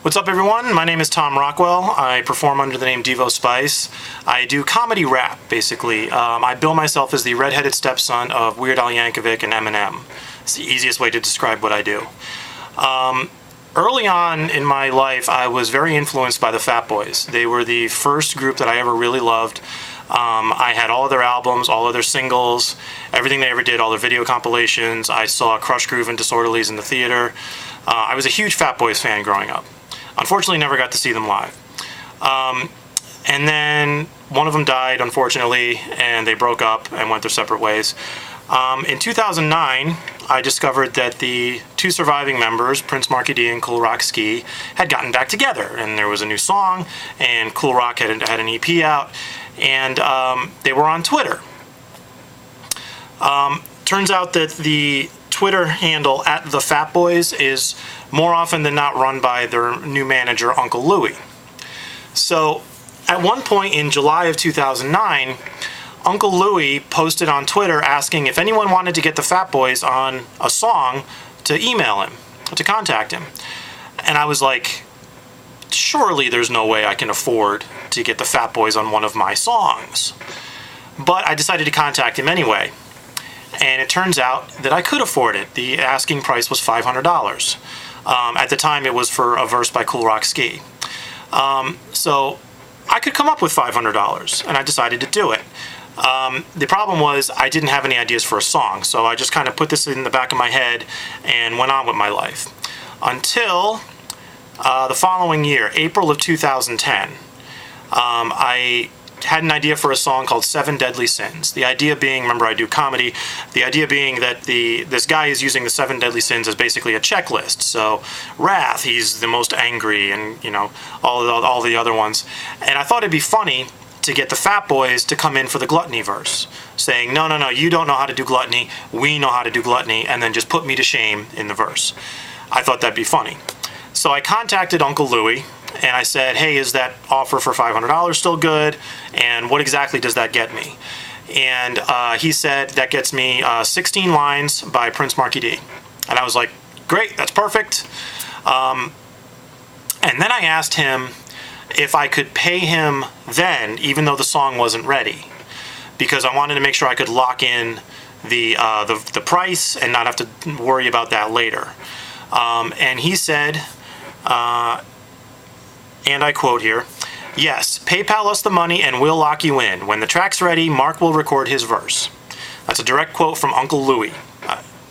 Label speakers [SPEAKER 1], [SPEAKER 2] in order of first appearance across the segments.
[SPEAKER 1] What's up, everyone? My name is Tom Rockwell. I perform under the name Devo Spice. I do comedy rap, basically. I bill myself as the redheaded stepson of Weird Al Yankovic and Eminem. It's the easiest way to describe what I do. Early on in my life, I was very influenced by the Fat Boys. They were the first group that I ever really loved. I had all of their albums, all of their singles, everything they ever did, all their video compilations. I saw Crush Groove and Disorderlies in the theater. I was a huge Fat Boys fan growing up. Unfortunately, never got to see them live. And then one of them died, unfortunately, and they broke up and went their separate ways. In 2009, I discovered that the two surviving members, Prince Markie D and Kool Rock Ski, had gotten back together, and there was a new song, and Kool Rock had an EP out, and they were on Twitter. Turns out that the Twitter handle at the Fat Boys is more often than not run by their new manager, Uncle Louie. So at one point in July of 2009, Uncle Louie posted on Twitter asking if anyone wanted to get the Fat Boys on a song to email him, to contact him. And I was like, surely there's no way I can afford to get the Fat Boys on one of my songs. But I decided to contact him anyway. And it turns out that I could afford it. The asking price was $500. At the time, it was for a verse by Kool Rock Ski. So I could come up with $500, and I decided to do it. The problem was I didn't have any ideas for a song, so I just kind of put this in the back of my head and went on with my life. Until the following year, April of 2010, I had an idea for a song called Seven Deadly Sins. The idea being, remember I do comedy, the idea being that this guy is using the Seven Deadly Sins as basically a checklist. So wrath, he's the most angry, and all the other ones. And I thought it'd be funny to get the Fat Boys to come in for the gluttony verse, saying, no, you don't know how to do gluttony, we know how to do gluttony, and then just put me to shame in the verse. I thought that'd be funny. So I contacted Uncle Louie, and I said, hey, is that offer for $500 still good? And what exactly does that get me? And he said, that gets me 16 lines by Prince Markie D. And I was like, great, that's perfect. And then I asked him if I could pay him then, even though the song wasn't ready, because I wanted to make sure I could lock in the price and not have to worry about that later. And he said, and I quote here, yes, PayPal us the money and we'll lock you in. When the track's ready, Mark will record his verse. That's a direct quote from Uncle Louie,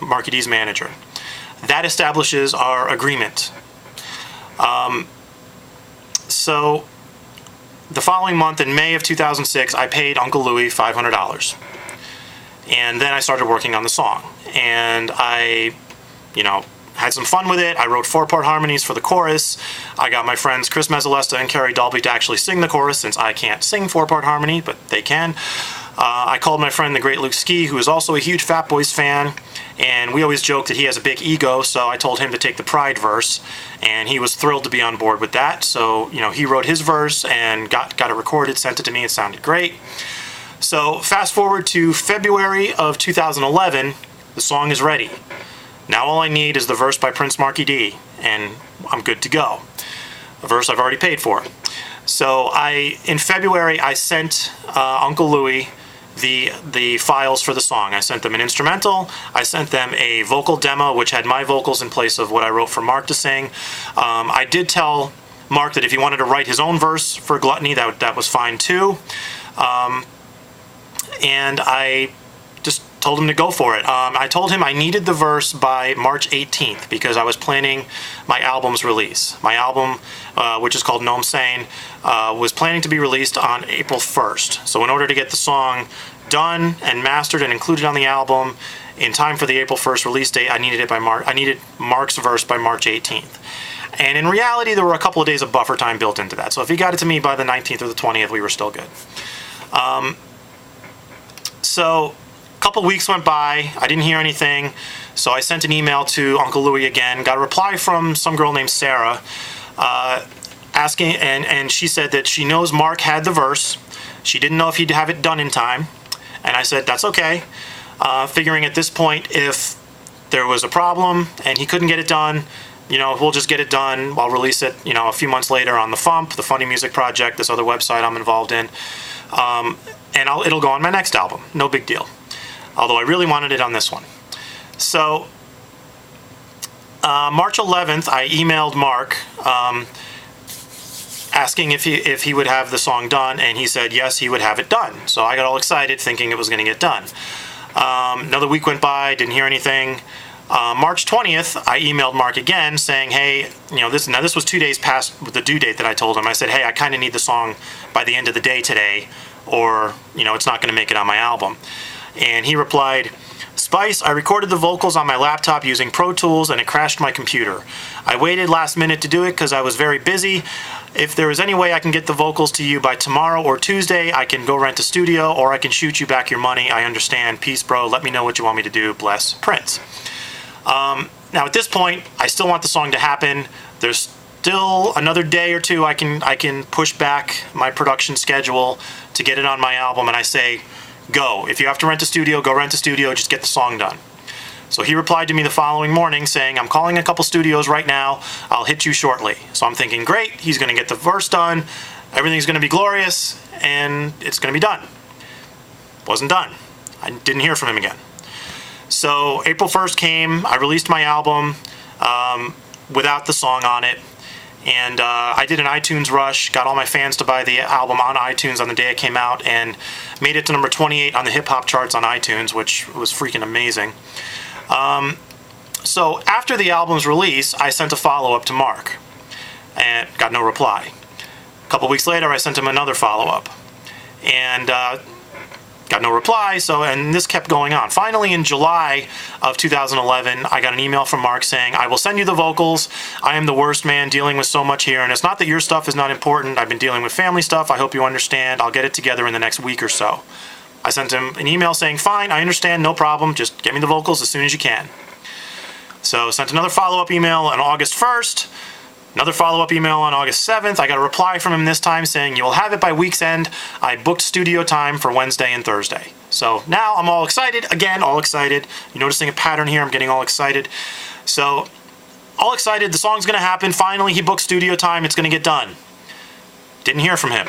[SPEAKER 1] Markie D's manager. That establishes our agreement. So the following month, in May of 2006, I paid Uncle Louie $500. And then I started working on the song. And I, had some fun with it. I wrote 4-part harmonies for the chorus. I got my friends Chris Mezzalesta and Carrie Dalby to actually sing the chorus, since I can't sing 4-part harmony, but they can. I called my friend the great Luke Ski, who is also a huge Fat Boys fan, and we always joke that he has a big ego, so I told him to take the Pride verse, and he was thrilled to be on board with that. So, he wrote his verse and got it recorded, sent it to me. It sounded great. So fast forward to February of 2011, the song is ready. Now all I need is the verse by Prince Markie D, and I'm good to go. A verse I've already paid for. So in February, I sent Uncle Louie the files for the song. I sent them an instrumental. I sent them a vocal demo, which had my vocals in place of what I wrote for Mark to sing. I did tell Mark that if he wanted to write his own verse for Gluttony, that was fine too. And I just told him to go for it. I told him I needed the verse by March 18th because I was planning my album's release. My album, which is called No I'm Sane, was planning to be released on April 1st. So in order to get the song done and mastered and included on the album in time for the April 1st release date, I needed Mark's verse by March 18th. And in reality, there were a couple of days of buffer time built into that. So if he got it to me by the 19th or the 20th, we were still good. So a couple weeks went by, I didn't hear anything, so I sent an email to Uncle Louie again, got a reply from some girl named Sarah, asking, and she said that she knows Mark had the verse, she didn't know if he'd have it done in time, and I said, that's okay, figuring at this point, if there was a problem and he couldn't get it done, we'll just get it done. I'll release it, a few months later on the FUMP, the Funny Music Project, this other website I'm involved in. And it'll go on my next album. No big deal. Although I really wanted it on this one. So, March 11th, I emailed Mark, asking if he would have the song done, and he said yes, he would have it done. So I got all excited thinking it was going to get done. Another week went by, didn't hear anything. March 20th, I emailed Mark again saying, hey, this was 2 days past the due date that I told him. I said, hey, I kind of need the song by the end of the day today, or, it's not going to make it on my album. And he replied, Spice, I recorded the vocals on my laptop using Pro Tools and it crashed my computer. I waited last minute to do it because I was very busy. If there is any way I can get the vocals to you by tomorrow or Tuesday, I can go rent a studio or I can shoot you back your money. I understand. Peace, bro. Let me know what you want me to do. Bless, Prince. Now at this point, I still want the song to happen. There's still another day or two I can push back my production schedule to get it on my album, and I say, go. If you have to rent a studio, go rent a studio, just get the song done. So he replied to me the following morning saying, I'm calling a couple studios right now, I'll hit you shortly. So I'm thinking, great, he's going to get the verse done, everything's going to be glorious, and it's going to be done. Wasn't done. I didn't hear from him again. So April 1st came, I released my album without the song on it, and I did an iTunes rush, got all my fans to buy the album on iTunes on the day it came out, and made it to number 28 on the hip-hop charts on iTunes, which was freaking amazing. So after the album's release, I sent a follow-up to Mark, and got no reply. A couple weeks later, I sent him another follow-up, and got no reply, and this kept going on. Finally, in July of 2011, I got an email from Mark saying, I will send you the vocals. I am the worst man dealing with so much here, and it's not that your stuff is not important. I've been dealing with family stuff. I hope you understand. I'll get it together in the next week or so. I sent him an email saying, fine, I understand, no problem. Just get me the vocals as soon as you can. So sent another follow-up email on August 1st. Another follow-up email on August 7th. I got a reply from him this time saying, you will have it by week's end. I booked studio time for Wednesday and Thursday. So now I'm all excited. Again, all excited. You're noticing a pattern here. I'm getting all excited. So, all excited. The song's going to happen. Finally, he booked studio time. It's going to get done. Didn't hear from him.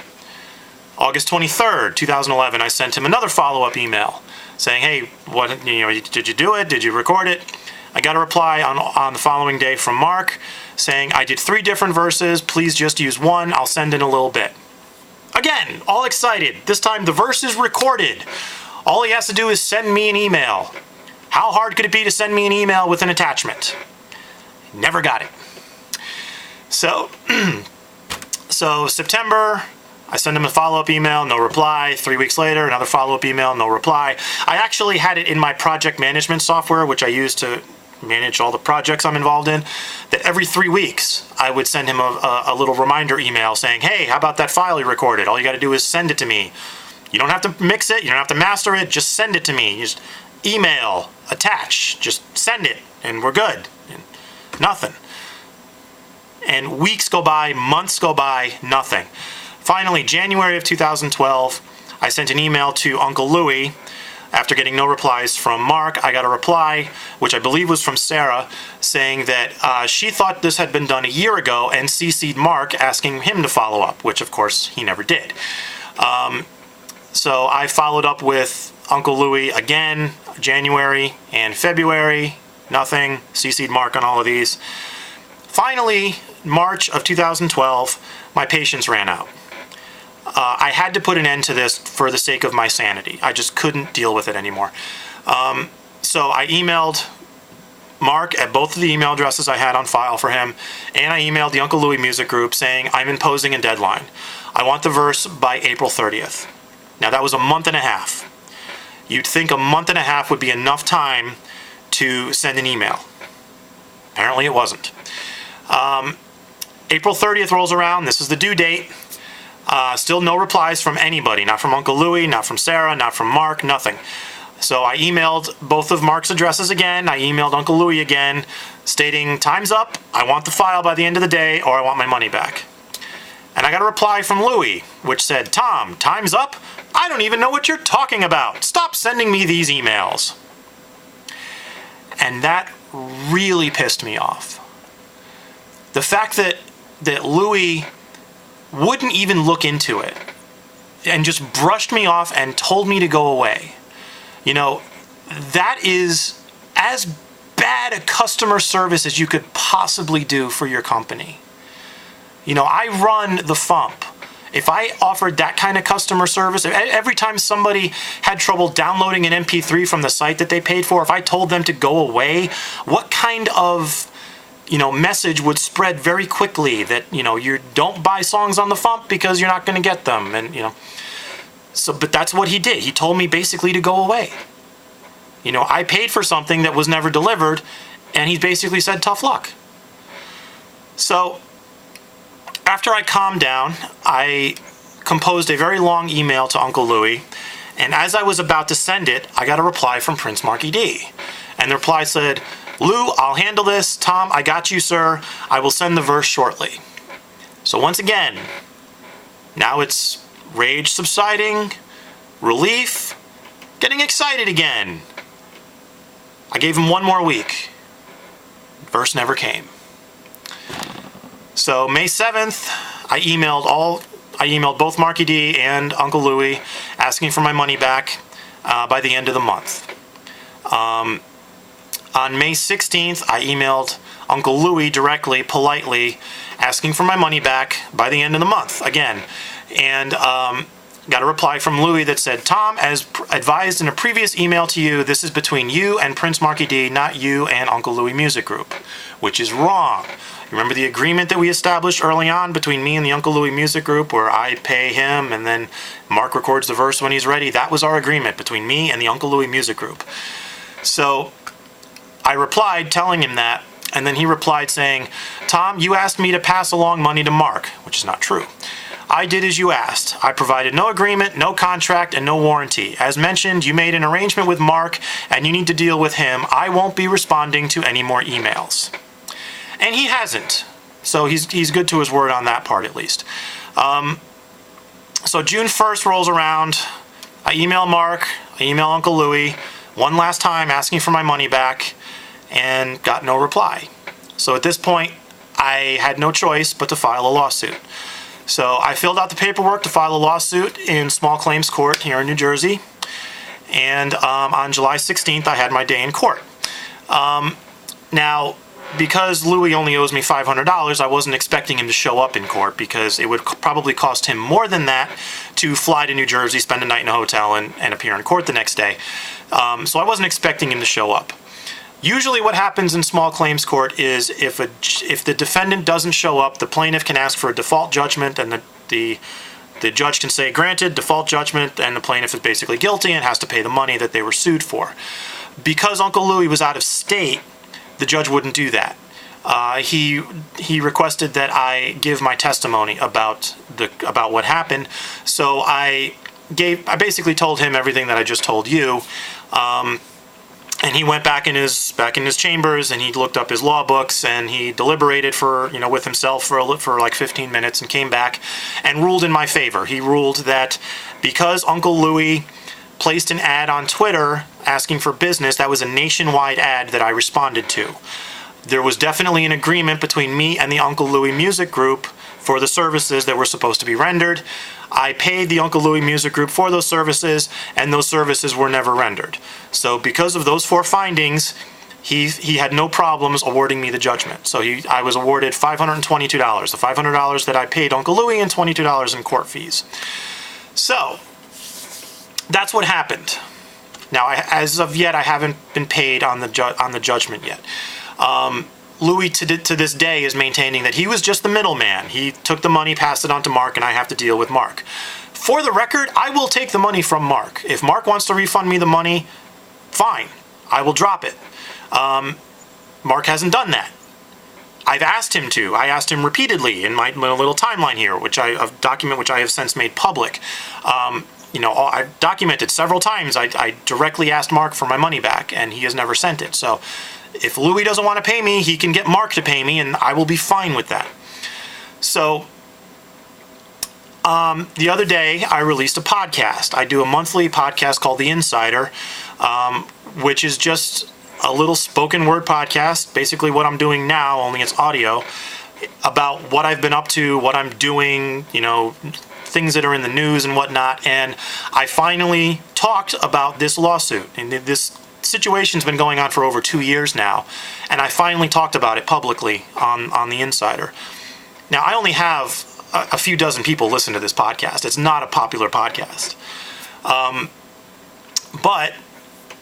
[SPEAKER 1] August 23rd, 2011, I sent him another follow-up email saying, hey, did you do it? Did you record it? I got a reply on the following day from Mark saying, I did 3 different verses, please just use one, I'll send in a little bit. Again, all excited. This time the verse is recorded. All he has to do is send me an email. How hard could it be to send me an email with an attachment? Never got it. So, September, I send him a follow-up email, no reply. 3 weeks later, another follow-up email, no reply. I actually had it in my project management software, which I use to manage all the projects I'm involved in, that every 3 weeks I would send him a little reminder email saying, hey, how about that file you recorded? All you got to do is send it to me. You don't have to mix it, you don't have to master it, just send it to me. Just email, attach, just send it, and we're good. And nothing. And weeks go by, months go by, nothing. Finally, January of 2012, I sent an email to Uncle Louie. After getting no replies from Mark, I got a reply, which I believe was from Sarah, saying that she thought this had been done a year ago and CC'd Mark asking him to follow up, which of course he never did. So I followed up with Uncle Louie again, January and February, nothing, CC'd Mark on all of these. Finally, March of 2012, my patience ran out. I had to put an end to this for the sake of my sanity. I just couldn't deal with it anymore. So I emailed Mark at both of the email addresses I had on file for him, and I emailed the Uncle Louie music group saying, I'm imposing a deadline. I want the verse by April 30th. Now that was a month and a half. You'd think a month and a half would be enough time to send an email. Apparently it wasn't. April 30th rolls around. This is the due date. Still no replies from anybody. Not from Uncle Louie, not from Sarah, not from Mark, nothing. So I emailed both of Mark's addresses again. I emailed Uncle Louie again, stating, time's up. I want the file by the end of the day, or I want my money back. And I got a reply from Louie, which said, Tom, time's up? I don't even know what you're talking about. Stop sending me these emails. And that really pissed me off. The fact that Louie wouldn't even look into it and just brushed me off and told me to go away. That is as bad a customer service as you could possibly do for your company. I run the FUMP. If I offered that kind of customer service, every time somebody had trouble downloading an MP3 from the site that they paid for, if I told them to go away, what kind of message would spread very quickly that, you don't buy songs on the FUMP because you're not going to get them. And, but that's what he did. He told me basically to go away. I paid for something that was never delivered, and he basically said, tough luck. So after I calmed down, I composed a very long email to Uncle Louie, and as I was about to send it, I got a reply from Prince Markie D. And the reply said, Lou, I'll handle this. Tom, I got you, sir. I will send the verse shortly. So once again, now it's rage subsiding, relief, getting excited again. I gave him one more week. Verse never came. So May 7th, I emailed both Markie D and Uncle Louie asking for my money back by the end of the month. On May 16th, I emailed Uncle Louie directly, politely, asking for my money back by the end of the month again. And got a reply from Louie that said, Tom, as advised in a previous email to you, this is between you and Prince Markie D, not you and Uncle Louie Music Group, which is wrong. Remember the agreement that we established early on between me and the Uncle Louie Music Group where I pay him and then Mark records the verse when he's ready? That was our agreement between me and the Uncle Louie Music Group. So I replied telling him that, and then he replied saying, Tom, you asked me to pass along money to Mark, which is not true. I did as you asked. I provided no agreement, no contract, and no warranty. As mentioned, you made an arrangement with Mark, and you need to deal with him. I won't be responding to any more emails. And he hasn't. So he's good to his word on that part, at least. So June 1st rolls around. I email Mark. I email Uncle Louie one last time asking for my money back, and got no reply. So at this point, I had no choice but to file a lawsuit. So I filled out the paperwork to file a lawsuit in small claims court here in New Jersey. And on July 16th, I had my day in court. Now, because Louie only owes me $500, I wasn't expecting him to show up in court because it would probably cost him more than that to fly to New Jersey, spend a night in a hotel, and appear in court the next day. So I wasn't expecting him to show up. Usually what happens in small claims court is if the defendant doesn't show up, the plaintiff can ask for a default judgment, and the judge can say granted, default judgment, and the plaintiff is basically guilty and has to pay the money that they were sued for. Because Uncle Louie was out of state, the judge wouldn't do that. He requested that I give my testimony about what happened. So I basically told him everything that I just told you. And he went back in his chambers, and he looked up his law books, and he deliberated with himself for like 15 minutes, and came back and ruled in my favor. He ruled that because Uncle Louie placed an ad on Twitter asking for business, that was a nationwide ad that I responded to. There was definitely an agreement between me and the Uncle Louie Music Group for the services that were supposed to be rendered. I paid the Uncle Louie Music Group for those services, and those services were never rendered. So because of those 4 findings, he had no problems awarding me the judgment. So I was awarded $522, the $500 that I paid Uncle Louie and $22 in court fees. So that's what happened. Now, as of yet, I haven't been paid on the judgment yet. Louie to this day is maintaining that he was just the middleman. He took the money, passed it on to Mark, and I have to deal with Mark. For the record, I will take the money from Mark. If Mark wants to refund me the money, fine. I will drop it. Mark hasn't done that. I've asked him to. I asked him repeatedly in my little timeline here, a document which I have since made public. I've documented several times. I directly asked Mark for my money back, and he has never sent it. So if Louie doesn't want to pay me, he can get Mark to pay me, and I will be fine with that. So the other day, I released a podcast. I do a monthly podcast called The Insider, which is just a little spoken word podcast, basically what I'm doing now, only it's audio, about what I've been up to, what I'm doing, things that are in the news and whatnot. And I finally talked about this lawsuit. And this situation's been going on for over 2 years now. And I finally talked about it publicly on the Insider. Now, I only have a few dozen people listen to this podcast. It's not a popular podcast. But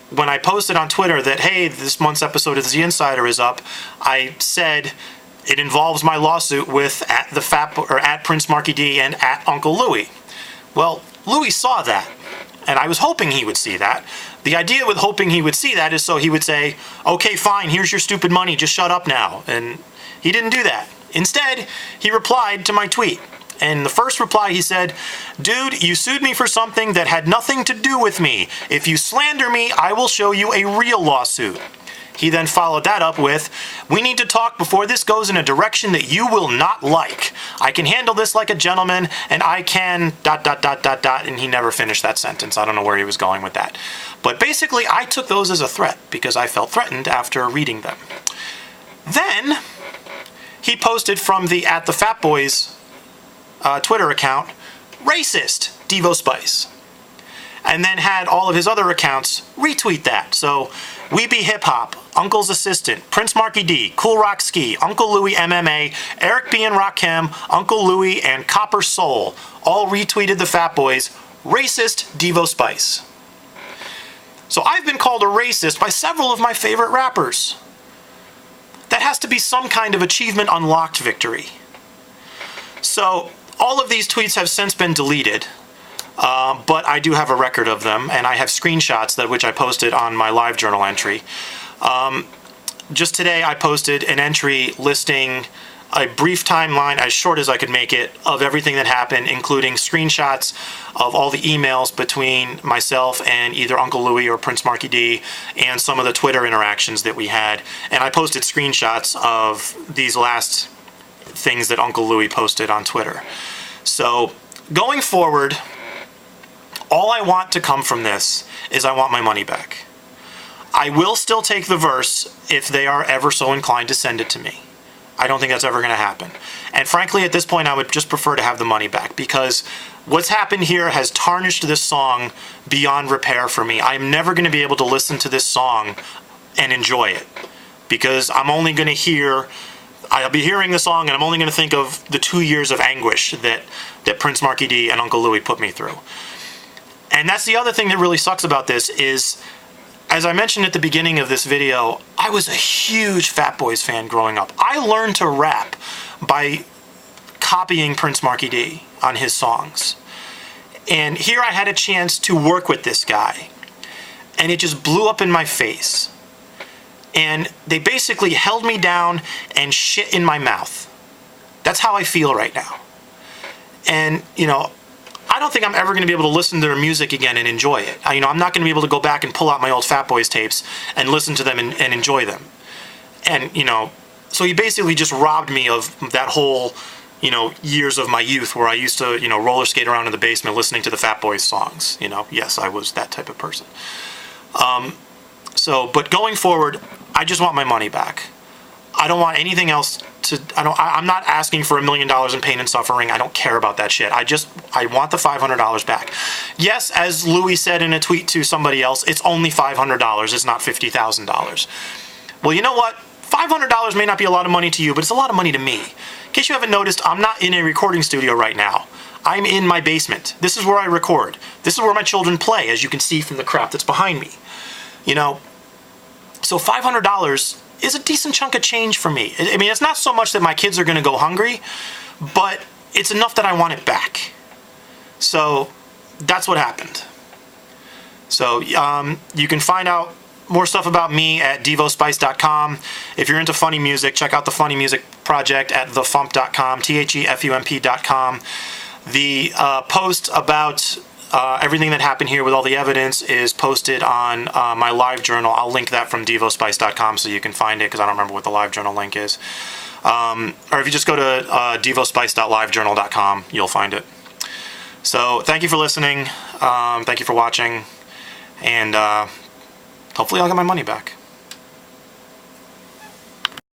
[SPEAKER 1] when I posted on Twitter that, hey, this month's episode of The Insider is up, I said it involves my lawsuit with at Prince Markie D and at Uncle Louie. Well, Louie saw that, and I was hoping he would see that. The idea with hoping he would see that is so he would say, okay, fine, here's your stupid money, just shut up now. And he didn't do that. Instead, he replied to my tweet. And the first reply, he said, dude, you sued me for something that had nothing to do with me. If you slander me, I will show you a real lawsuit. He then followed that up with, we need to talk before this goes in a direction that you will not like. I can handle this like a gentleman, and I can ... And he never finished that sentence. I don't know where he was going with that. But basically, I took those as a threat because I felt threatened after reading them. Then he posted from the at the Fat Boys Twitter account, racist Devo Spice, and then had all of his other accounts retweet that. So We Be Hip Hop, Uncle's Assistant, Prince Markie D, Cool Rock Ski, Uncle Louie MMA, Eric B and Rakim, Uncle Louie, and Copper Soul all retweeted the Fat Boys, racist Devo Spice. So I've been called a racist by several of my favorite rappers. That has to be some kind of achievement unlocked victory. So all of these tweets have since been deleted, but I do have a record of them, and I have screenshots which I posted on my LiveJournal entry. Just today I posted an entry listing a brief timeline, as short as I could make it, of everything that happened, including screenshots of all the emails between myself and either Uncle Louie or Prince Markie D, and some of the Twitter interactions that we had. And I posted screenshots of these last things that Uncle Louie posted on Twitter. So going forward, all I want to come from this is I want my money back. I will still take the verse if they are ever so inclined to send it to me. I don't think that's ever going to happen. And frankly, at this point, I would just prefer to have the money back, because what's happened here has tarnished this song beyond repair for me. I'm never going to be able to listen to this song and enjoy it, because I'll be hearing the song and I'm only going to think of the 2 years of anguish that Prince Markie D and Uncle Louie put me through. And that's the other thing that really sucks about this is, as I mentioned at the beginning of this video, I was a huge Fat Boys fan growing up. I learned to rap by copying Prince Markie D on his songs. And here I had a chance to work with this guy, and it just blew up in my face. And they basically held me down and shit in my mouth. That's how I feel right now. And, I don't think I'm ever going to be able to listen to their music again and enjoy it. I'm not going to be able to go back and pull out my old Fat Boys tapes and listen to them and enjoy them. And, so he basically just robbed me of that whole, years of my youth where I used to, roller skate around in the basement listening to the Fat Boys songs. Yes, I was that type of person. But going forward, I just want my money back. I don't want anything else I'm not asking for $1 million in pain and suffering. I don't care about that shit. I want the $500 back. Yes, as Louie said in a tweet to somebody else, it's only $500. It's not $50,000. Well, you know what? $500 may not be a lot of money to you, but it's a lot of money to me. In case you haven't noticed, I'm not in a recording studio right now. I'm in my basement. This is where I record. This is where my children play, as you can see from the crap that's behind me. So $500 is a decent chunk of change for me. I mean, it's not so much that my kids are going to go hungry, but it's enough that I want it back. So that's what happened. So you can find out more stuff about me at devospice.com. If you're into funny music, check out the Funny Music Project at thefump.com, thefump.com. The post about everything that happened here with all the evidence is posted on my LiveJournal. I'll link that from devospice.com so you can find it, because I don't remember what the LiveJournal link is. Or if you just go to devospice.livejournal.com, you'll find it. So thank you for listening. Thank you for watching. And hopefully I'll get my money back.